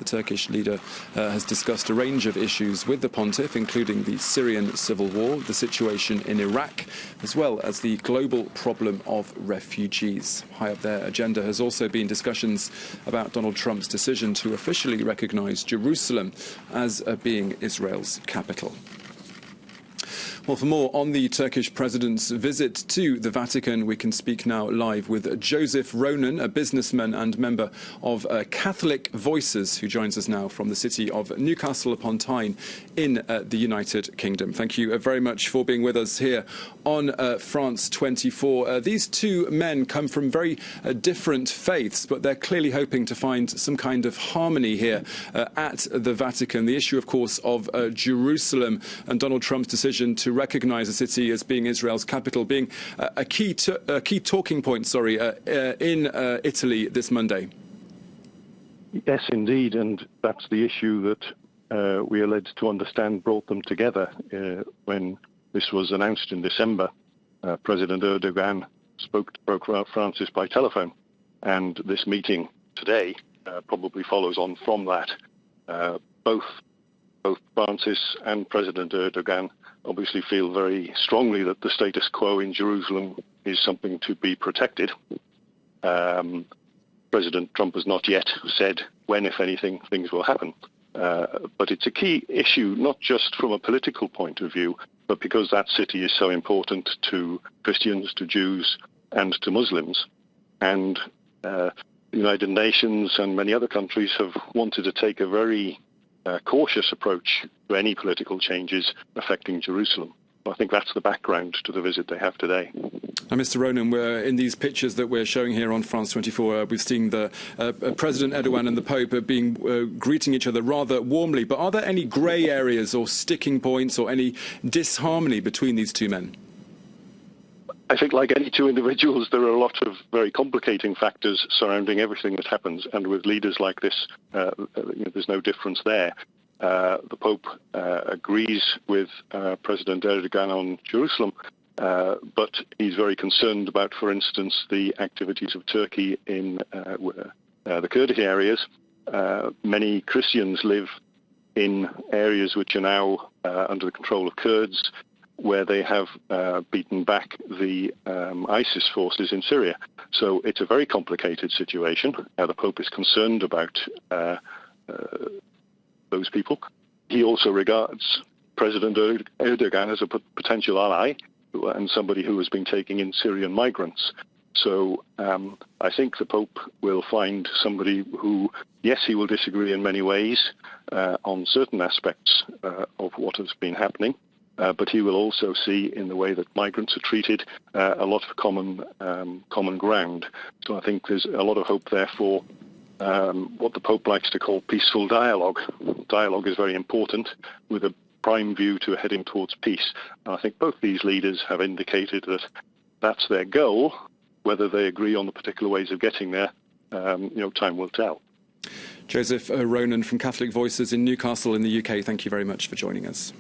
Turkish leader has discussed a range of issues with the pontiff, including the Syrian civil war, the situation in Iraq, as well as the global problem of refugees. High up their agenda has also been discussions about Donald Trump's decision to officially recognise Jerusalem as being Israel's capital. Well, for more on the Turkish president's visit to the Vatican, we can speak now live with Joseph Ronan, a businessman and member of Catholic Voices, who joins us now from the city of Newcastle upon Tyne in the United Kingdom. Thank you very much for being with us here on France 24. These two men come from very different faiths, but they're clearly hoping to find some kind of harmony here at the Vatican. The issue, of course, of Jerusalem and Donald Trump's decision to recognise the city as being Israel's capital being a key talking point, in Italy this Monday. Yes, indeed, and that's the issue that we are led to understand brought them together. When this was announced in December, President Erdogan spoke to Pope Francis by telephone, and this meeting today probably follows on from that. Both Francis and President Erdogan obviously feel very strongly that the status quo in Jerusalem is something to be protected. President Trump has not yet said when, if anything, things will happen. But it's a key issue, not just from a political point of view, but because that city is so important to Christians, to Jews, and to Muslims. And the United Nations and many other countries have wanted to take a very cautious approach to any political changes affecting Jerusalem. I think that's the background to the visit they have today. Now, Mr. Ronan, we're in these pictures that we're showing here on France 24. We've seen the President Erdogan and the Pope greeting each other rather warmly. But are there any grey areas or sticking points or any disharmony between these two men? I think, like any two individuals, there are a lot of very complicating factors surrounding everything that happens. And with leaders like this, there's no difference there. The Pope agrees with President Erdogan on Jerusalem, but he's very concerned about, for instance, the activities of Turkey in the Kurdish areas. Many Christians live in areas which are now under the control of Kurds, where they have beaten back the ISIS forces in Syria. So it's a very complicated situation. The Pope is concerned about those people. He also regards President Erdogan as a potential ally and somebody who has been taking in Syrian migrants. So I think the Pope will find somebody who, yes, he will disagree in many ways on certain aspects of what has been happening, but he will also see in the way that migrants are treated a lot of common ground. So I think there's a lot of hope there for what the Pope likes to call peaceful dialogue. Dialogue is very important, with a prime view to heading towards peace. And I think both these leaders have indicated that that's their goal. Whether they agree on the particular ways of getting there, time will tell. Joseph Ronan from Catholic Voices in Newcastle in the UK, thank you very much for joining us.